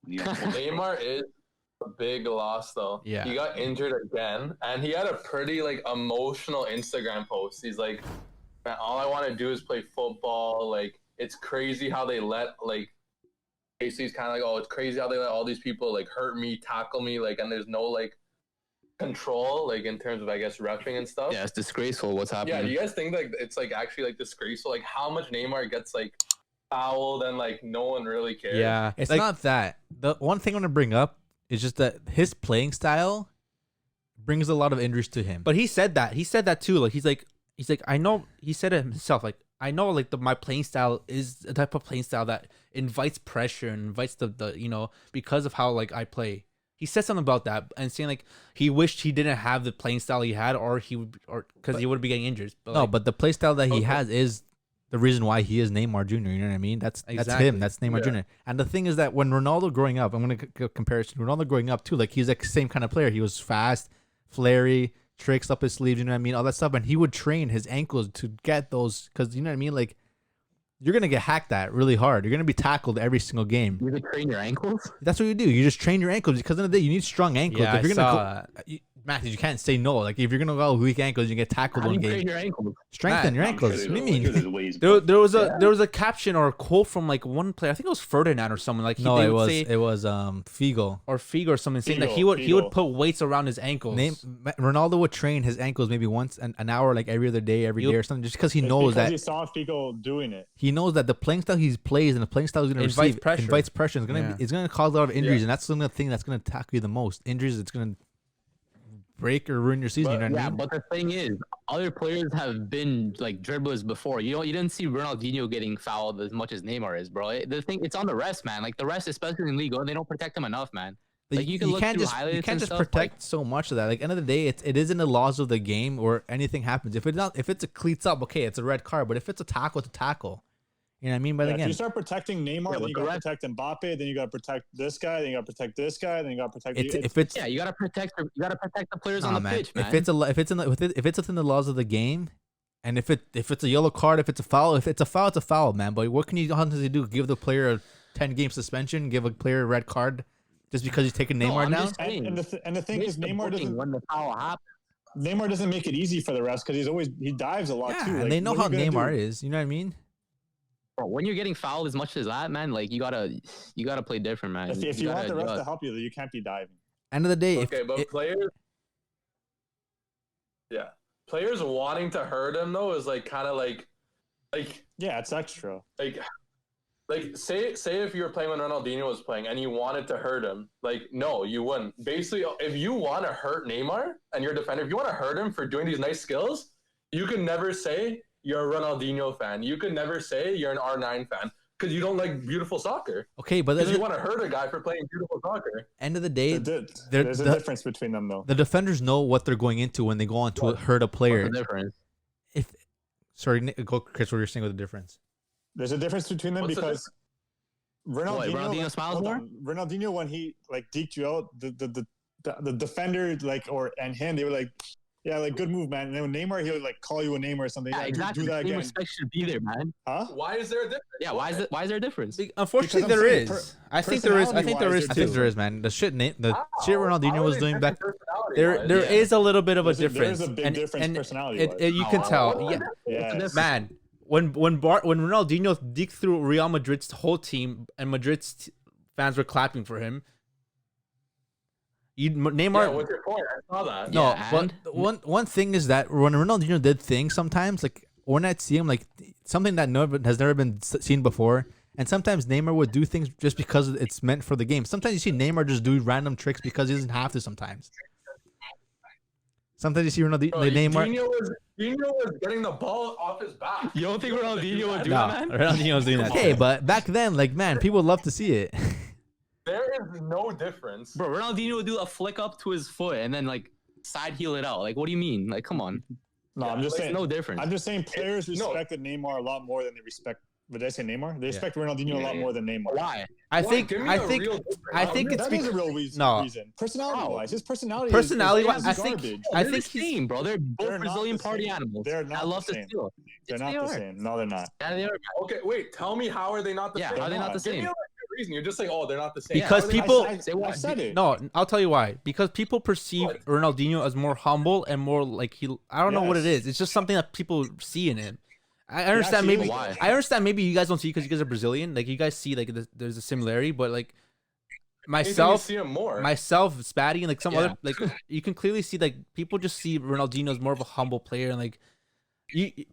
Neymar is a big loss though. Yeah. He got injured again, and he had a pretty like emotional Instagram post. He's like, "Man, all I want to do is play football. Like, it's crazy how they let like." Basically, he's kind of like, "Oh, it's crazy how they let all these people like hurt me, tackle me, like, and there's no like control, like in terms of I guess reffing and stuff." Yeah, it's disgraceful what's happening. Yeah, do you guys think like it's like actually like disgraceful, like how much Neymar gets like fouled and like no one really cares? Yeah, it's Like- not that. The one thing I want to bring up is just that his playing style brings a lot of injuries to him. But he said that. He said that too. Like he's like I know. He said it himself. Like I know like my playing style is a type of playing style that invites pressure and invites the you know, because of how like I play. He said something about that and saying like he wished he didn't have the playing style he had, or he would, or because he would be getting injured. But, No, but the play style that he Okay. has is the reason why he is Neymar Jr. You know what I mean? That's Exactly. him. That's Neymar Yeah. Jr. And the thing is that when Ronaldo growing up, I'm gonna compare it to Ronaldo growing up too. Like he's like the same kind of player. He was fast, flary, tricks up his sleeves. You know what I mean? All that stuff. And he would train his ankles to get those, because you know what I mean. Like you're gonna get hacked at really hard. You're gonna be tackled every single game. You could train your ankles. That's what you do. You just train your ankles, because in the day you need strong ankles. yeah, if you're I gonna saw go, Matthew, you can't say no. Like if you're gonna go weak ankles, you get tackled How do one you train game. your ankles? Strengthen your I'm sure ankles. there's What do you mean? there's ways, There but there was a caption or a quote from like one player. I think it was Ferdinand or someone. Like No, they it would was say, Figo. or Figo or something saying that Figo, he would Figo. put weights around his ankles. Ronaldo would train his ankles maybe once an hour, like every other day, every day or something, just because he It's knows because that he saw Figo doing it. he knows that the playing style he plays and the playing style he's gonna Invites receive pressure. invites pressure. It's gonna Yeah. it's gonna cause a lot of injuries, Yeah. and that's the thing that's gonna tackle you the most. Injuries, it's gonna break or ruin your season. But- you know what I Yeah, mean? but the thing is, other players have been like dribblers before. You didn't see Ronaldinho getting fouled as much as Neymar is, bro. The thing, it's on the rest, man. Like the rest, especially in Liga, they don't protect them enough, man. Like you can look can't through just highlights you can't and just stuff, protect like, so much of that. Like end of the day, it is in the laws of the game, or anything happens. If it's a cleats up, okay, it's a red card. But if it's a tackle, it's a tackle. You know what I mean? But Yeah, if again, you start protecting Neymar, Yeah, then but you the got to rest- protect Mbappe, then you got to protect this guy, then you got to protect this guy, then you got to protect. if it's yeah, you gotta protect the players on Nah, the man. pitch, man. If it's within the laws of the game, and if it's a yellow card, if it's a foul, it's a foul, man. But what can you honestly do? Give the player a 10-game suspension? Give a player a red card just because he's taking No, Neymar I'm down? just saying, and the thing is, miss the Neymar booking doesn't when the foul happens. make it easy for the refs because he dives a lot Yeah, too. and Like, they know what are how you gonna Neymar do? is. You know what I mean? Bro, when you're getting fouled as much as that, man, like you gotta play different, man. If you want gotta the ref to adjust. help you, you can't be diving. End of the day, Okay, but players wanting to hurt him though is like kind of like Yeah, it's extra. like say if you were playing when Ronaldinho was playing and you wanted to hurt him, like no, you wouldn't. Basically, if you want to hurt Neymar and you're a defender, if you want to hurt him for doing these nice skills, you can never say you're a Ronaldinho fan. You can never say you're an R9 fan because you don't like beautiful soccer. okay, but Because at you the want to hurt a guy for playing beautiful soccer. end of the day, There's a difference between them though. the defenders know what they're going into when they go on to hurt a player. What's the difference? Sorry, go Chris. What you're saying with the difference? There's a difference between them What's the because Ronaldinho Ronaldinho smiles more? Ronaldinho, when he like deked you out, the defender and him, they were like, yeah, like good move, man. And then when Neymar, he would like call you a name or something. Yeah, Yeah, exactly. do that Same again. respect should be there, man. Huh? Why is there a difference? Yeah, why is there a difference? Unfortunately, Because I'm there saying is. I think there is. I think there personality-wise, is I think too. there is, man. The shit How Ronaldinho are was they doing back. different There personality-wise? is a little bit of a There's difference. a big difference personality-wise. You can Oh, tell. what? Yeah, Yes. man. When Ronaldinho deked through Real Madrid's whole team and Madrid's fans were clapping for him, Neymar. Yeah, what's your point? I saw that. No, Yeah, but and? one thing is that when Ronaldinho did things, sometimes like when I see him, like something that has never been seen before, and sometimes Neymar would do things just because it's meant for the game. Sometimes you see Neymar just do random tricks because he doesn't have to. Sometimes you see Bro, Neymar. Dino was getting the ball off his back. You don't think Ronaldinho would do No, that, man? Ronaldinho was doing that. Okay, but back then, like man, people would love to see it. There is no difference. Bro, Ronaldinho would do a flick up to his foot and then like side heel it out. Like, what do you mean? Like, come on. No, I'm just There's saying. no difference. I'm just saying players No. respected Neymar a lot more than they respect. Did I say Neymar? They respect Ronaldinho a lot Yeah. more than Neymar. Why? I Why? think. Give me I a think. real difference. I think it's That is a because. real reason. No. Personality-wise, his personality. Personality-wise, is I think- garbage. I They're think the he's- same, bro. They're both They're not Brazilian the party same. animals. They're not I love the to same. steal. They're Yes, not they the are. same. No, they're not. Yeah, they are. Okay, wait. Tell me how are they not the Yeah, same? how are they not the Give me same? a reason. You're just saying, oh, they're not the same. Because How are they- people- I said it. No, I'll tell you why. Because people perceive Ronaldinho as more humble and more like I don't know what it is. It's just something that people see in him. I understand actually maybe. why. I understand maybe you guys don't see because you guys are Brazilian. Like you guys see like there's a similarity, but like myself, see him more. Spatty, and like some other like you can clearly see like people just see Ronaldinho as more of a humble player and like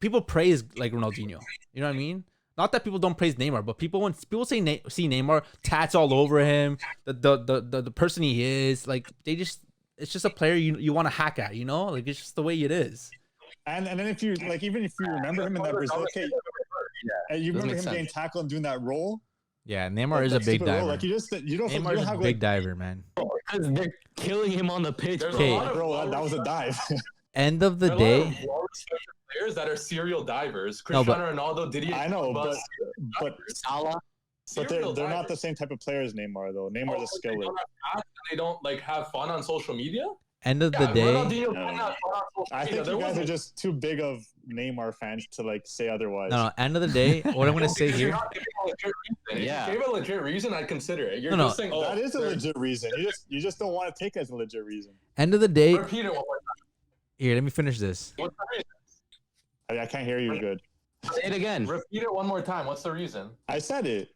people praise like Ronaldinho. You know what I mean? Not that people don't praise Neymar, but when people see Neymar, tats all over him, the person he is, like it's just a player you want to hack at, you know? Like it's just the way it is. And then if you like, even if you remember him in that Brazil, okay, you remember him sense. getting tackled and doing that roll. Yeah, Neymar is That a big stupid roll. diver. Like you don't Neymar's a have big like, diver, man. Because they're killing him on the pitch, There's bro. a Okay. lot of bro, that was a dive. End of the There are a lot of day, well-respected players that are serial divers. No, but- Cristiano Ronaldo, Didier I know, Drogba, but Salah. serial they're not divers. the same type of players Neymar though. Neymar's a They skiller. don't have apps, they don't like have fun on social media. end of the Yeah, day, Ronaldinho can have fun on social I media. think There you guys are wasn't- just too big of Neymar fans to like say otherwise. no, end of the day, what I'm gonna say Because you're here, not giving a legit reason. Yeah. If you gave a legit reason, I'd consider it. You're No, just saying, oh, That is a they're- legit reason. You just don't want to take it as a legit reason. end of the day, Repeat it one more time. here, let me finish this. What's the reason? I can't hear you good. Say it again. Repeat it one more time. What's the reason? I said it.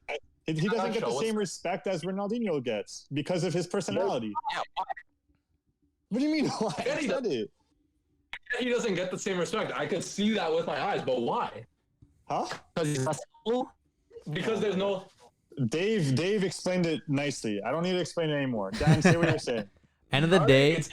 He doesn't get the What's- same respect as Ronaldinho gets because of his personality. Yeah, why? What do you mean? Why? Yeah, I he said it. He doesn't get the same respect. I can see that with my eyes, but why? Huh? Because he's not humble? Because there's no. Dave explained it nicely. I don't need to explain it anymore. Dan, say what you're saying. End of the day, It's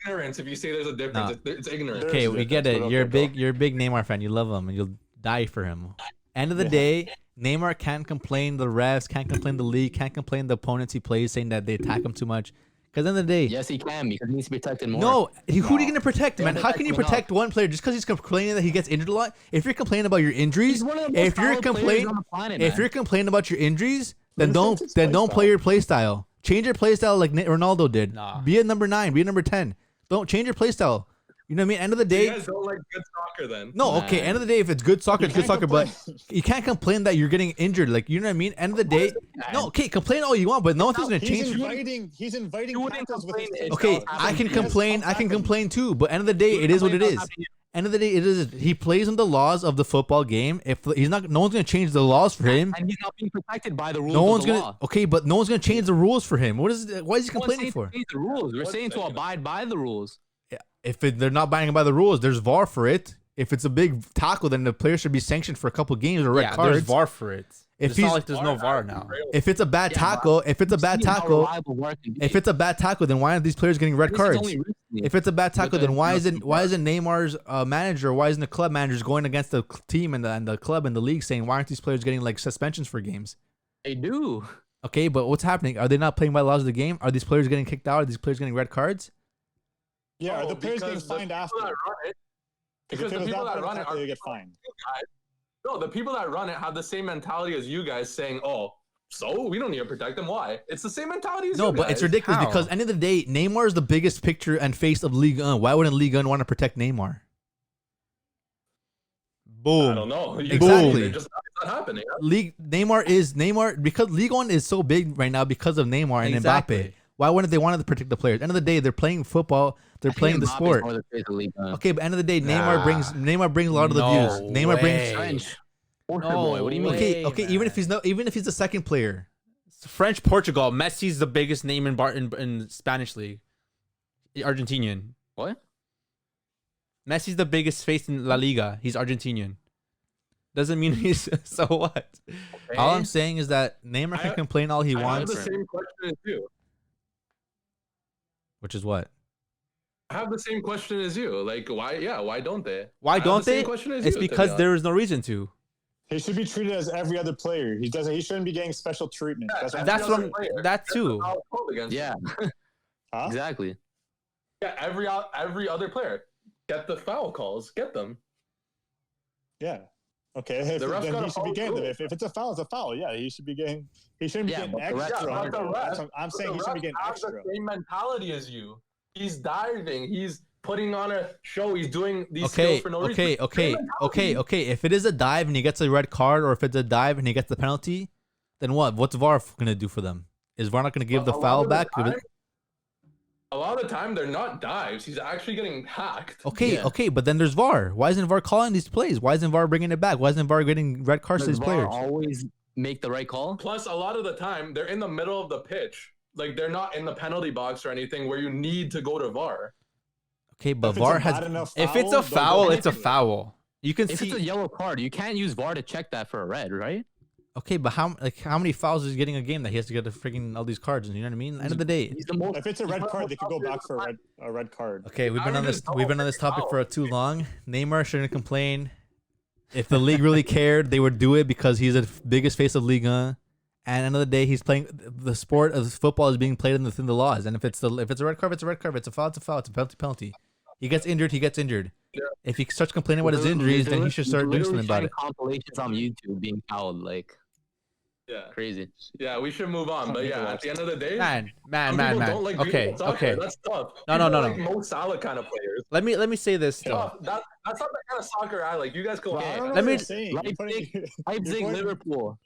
ignorance. If you say there's a difference, it's ignorance. There okay, is a we get difference, it. but You're okay, you're a big Neymar fan. You love him and you'll die for him. End of the Yeah. day, Neymar can't complain the refs, can't complain the league, can't complain the opponents he plays, saying that they attack him too much. Because end of the day, Yes, he can because he needs to be protected more. no, who are you gonna protect, They man? don't How can you protect him protect one player just because he's complaining that he gets injured a lot? If you're complaining about your injuries, He's one of the most if you're talented players complaining, on the planet, if man. you're complaining about your injuries, then Who's don't his then don't play play style? your play style. Change your play style like Ronaldo did. Nah. Be a number 9, be a number 10. Don't change your play style. You know what I mean? End of the You day, guys don't like good soccer then. no, okay. Nah. End of the day, if it's good soccer, You it's good can't soccer. But complain. you can't complain that you're getting injured. Like you know what I mean? End of the day, no, okay. Complain all you want, but nothing's gonna change. He's inviting You wouldn't tackles with his complain if- Okay, It's I can He has complain. fun I can tackling. complain too. But end of the day, it is what it is. End of the day, it is. He plays in the laws of the football game. If he's not, no one's gonna change the laws for him. And he's not being protected by the rules No of one's the gonna. law. Okay, but no one's gonna change the rules for him. What is? Why is he No one's complaining saying for? to change the rules. We're What's saying to that? abide by the rules. If they're not abiding by the rules, there's VAR for it. If it's a big tackle, then the player should be sanctioned for a couple games or red Yeah, cards. there's VAR for it. If It's he's- not like there's no VAR now. If it's a bad Yeah, tackle, if it's a bad See how tackle, reliable VAR can be. if it's a bad tackle, then why aren't these players getting red This is cards? only recently. If it's a bad tackle, the- then why the isn't Neymar's manager, why isn't the club managers going against the team and the club and the league saying why aren't these players getting like suspensions for games? They do. Okay, but what's happening? Are they not playing by the laws of the game? Are these players getting kicked out? Are these players getting red cards? Yeah, are No, the players getting because the fined people after? that run it- If Because it the was people that that bad run it tackle, are they get fined. No, the people that run it have the same mentality as you guys, saying, "Oh, so we don't need to protect them." Why? It's the same mentality as No, you but guys. it's ridiculous How? because end of the day, Neymar is the biggest picture and face of Ligue 1. Why wouldn't Ligue 1 want to protect Neymar? I Boom. don't know. Exactly. It's not happening. Huh? Neymar because Ligue 1 is so big right now because of Neymar and Mbappe. Exactly. Why wouldn't they want to protect the players? End of the day, they're playing football. They're playing the Mbappe's sport. more the face of the league, Okay, but end of the day, Nah. Neymar brings a lot of the No views. Neymar way. brings. French. Poor No boy. What do you mean? way. Okay, man. even if he's the second player. French, Portugal. Messi's the biggest name in Spanish league. Argentinian. What? Messi's the biggest face in La Liga. He's Argentinian. Doesn't mean he's so what. All I'm saying is that Neymar can I- complain all he I have wants, the same question as you. which is what. I have the same question as you. Like, why? Yeah, why don't they? Why I have don't the same they? question as It's you, to be because honest. there is no reason to. He should be treated as every other player. He shouldn't be getting special treatment. That's what That's Every what other I'm. player. That too. I'll vote against Yeah, Huh? exactly. Yeah, every other player get the foul calls. Get them. Yeah. Okay. The refs Then gotta he should be follow getting them. through. If it's a foul, it's a foul. Yeah, he should be getting. He shouldn't be Yeah, getting but the refs- extra. Yeah, but the refs- That's what I'm But saying. the He should be refs getting have extra. the same mentality as you. He's diving. He's putting on a show. He's doing these Okay, skills for no okay, reason. okay, Same okay, mentality. okay. If it is a dive and he gets a red card, or if it's a dive and he gets the penalty, Then what? What's VAR gonna do for them? Is VAR not gonna give the A lot foul of the back? time- A lot of the time, they're not dives. He's actually getting hacked. Okay, Yeah. okay, but then there's VAR. Why isn't VAR calling these plays? Why isn't VAR bringing it back? Why isn't VAR getting red cards to Does these VAR players? always make the right call? Plus, a lot of the time, they're in the middle of the pitch. Like, they're not in the penalty box or anything where you need to go to VAR. Okay, but If it's VAR a has. bad enough If it's a they'll foul, go it's a into it. foul. You can If see. it's a yellow card, you can't use VAR to check that for a red, right? Okay, but how many fouls is he getting a game that he has to get a freaking all these cards? You know what I mean? End of the day. He's the most. If it's a red card, they could go back for a red card. Okay, we've been on this. Averages We've been on this don't topic foul. for too long. Neymar shouldn't complain. If the league really cared, they would do it because he's the biggest face of Ligue 1. And end of the day, he's playing the sport of football is being played within the laws. And if it's a red card, it's a red card. If it's a foul, it's a foul. It's a penalty. He gets injured. He gets injured. Yeah. If he starts complaining about his injuries, then he should start doing something about it. Compilations on YouTube being fouled, like Yeah. crazy. Yeah, we should move on. But yeah, at the end of the day, Man. some people don't like Okay, beautiful soccer. okay. That's tough. No. People like Mo Salah kind of players. Let me say this though. Tough. That's not the kind of soccer I like. You guys go. Well, I don't know Let what me- you're saying. You're putting- Leipzig, you're putting- Liverpool.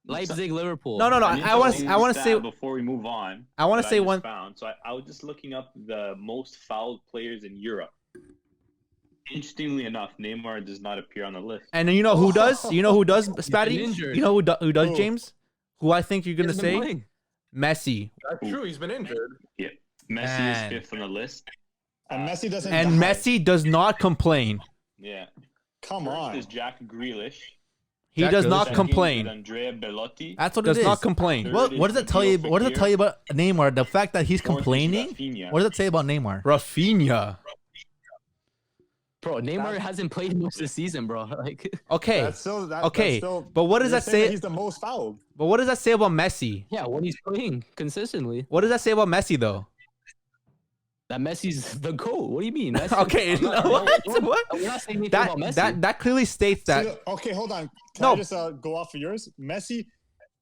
Leipzig, Liverpool. No. need I want see to. I want to stat say. before we move on. I want to that say just one. Found. So I was just looking up the most fouled players in Europe. Interestingly enough, Neymar does not appear on the list. And you know who does? You know who does, Spatty? injured. You know who does, Who? James? Who I think you're gonna He's been say? playing. Messi. That's true. He's been injured. Yeah, Messi Man. is fifth on the list. And Messi doesn't. And die. Messi does not complain. Yeah. Come First on. is Jack Grealish. He Jack does Grealish not Second is complain. Andrea Bellotti. That's what Does it is. not complain. What does it tell you? What does it tell you about Neymar? The fact that he's Fourth is complaining. Rafinha. What does it say about Neymar? Rafinha. Bro, Neymar hasn't played most of the season, bro. Like, Okay. That's still, Okay, that's still, but what does you're that saying say- He's the most fouled. But what does that say about Messi? yeah, when he's playing consistently, What does that say about Messi though? that Messi's the GOAT. What do you mean? Messi, Okay. I'm not- What? What? We're not saying anything about Messi. That clearly states that. See, okay, hold on. Can No. I just go off of yours? Messi's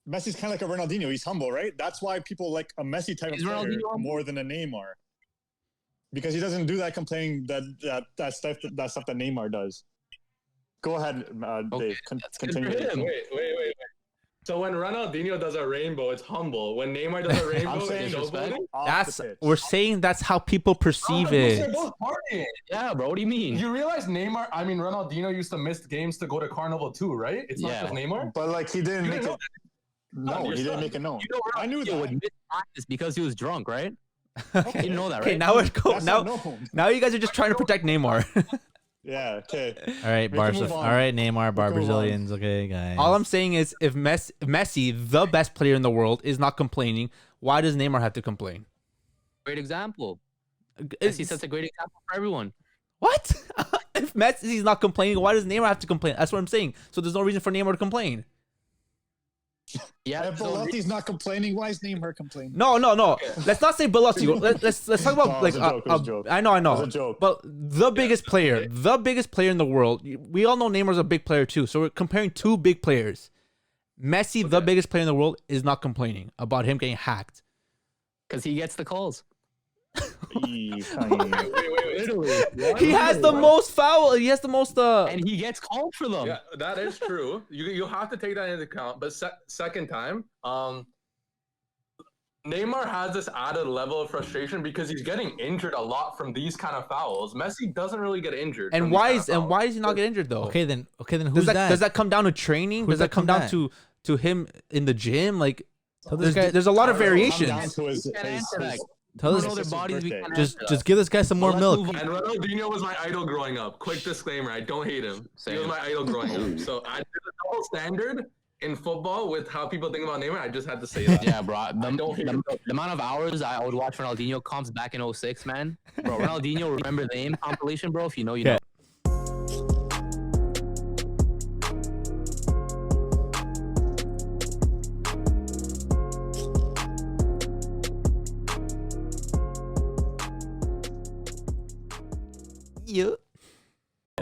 kind of like a Ronaldinho. He's humble, right? That's why people like a Messi type of Is player Ronaldinho humble? more than a Neymar. Because he doesn't do that complaining that stuff that Neymar does. Go ahead, Okay, Dave. that's good Continue. for him. Wait. So when Ronaldinho does a rainbow, it's humble. When Neymar does a rainbow, I'm it's saying showboating. off That's the pitch. we're saying that's how people perceive They're it. both partying. Yeah, bro. What do you mean? You realize Ronaldinho used to miss games to go to Carnival too, right? It's not Yeah. just Neymar. But like he didn't You make didn't it. know No, Your he didn't son. make it known. You know, I knew Ronaldinho that. would miss practice because he was drunk, right? Okay. You didn't know that, Okay, right? now we're go That's now. not known. Now you guys are just trying to protect Neymar. Yeah. Okay. All right, can Barca. move All on. right, Neymar, Bar can move on. Brazilians. Okay, guys. All I'm saying is, if Messi, the best player in the world, is not complaining, why does Neymar have to complain? Great example. It's- Messi sets a great example for everyone. What? If Messi's not complaining, why does Neymar have to complain? That's what I'm saying. So there's no reason for Neymar to complain. Yeah, If so Belotti's not complaining, why is Neymar complaining? No. Let's not say Belotti. Let's talk about No, like it's a joke, it's a joke. I know. It's a joke. But the biggest player in the world. We all know Neymar's a big player too. So we're comparing two big players. Messi, the biggest player in the world, is not complaining about him getting hacked. because he gets the calls. Wait. Literally. He has the most foul. He has the most. And he gets called for them. Yeah, that is true. You have to take that into account. But second time, Neymar has this added level of frustration because he's getting injured a lot from these kind of fouls. Messi doesn't really get injured. And from why these is kind of and why does he not get injured though? Okay, then who's Does that? does that come down to training? Who's Does that that come come down down? to him in the gym? Like Tell this there's, guy. there's a lot of I don't know, Come down variations. to his, Can't answer that. Tell We us. don't know their It's his bodies. We birthday. can't Just answer just give this guy some more let's milk. move on. And Ronaldinho was my idol growing up. Quick disclaimer: I don't hate him. He was Same. my idol growing up. So I did a double standard in football with how people think about Neymar. I just had to say that. Yeah, bro. The, don't hate the, the amount of hours I would watch Ronaldinho comps back in 06, man. Bro, Ronaldinho, remember the name compilation, bro? If you know, you Yeah. know. Yeah.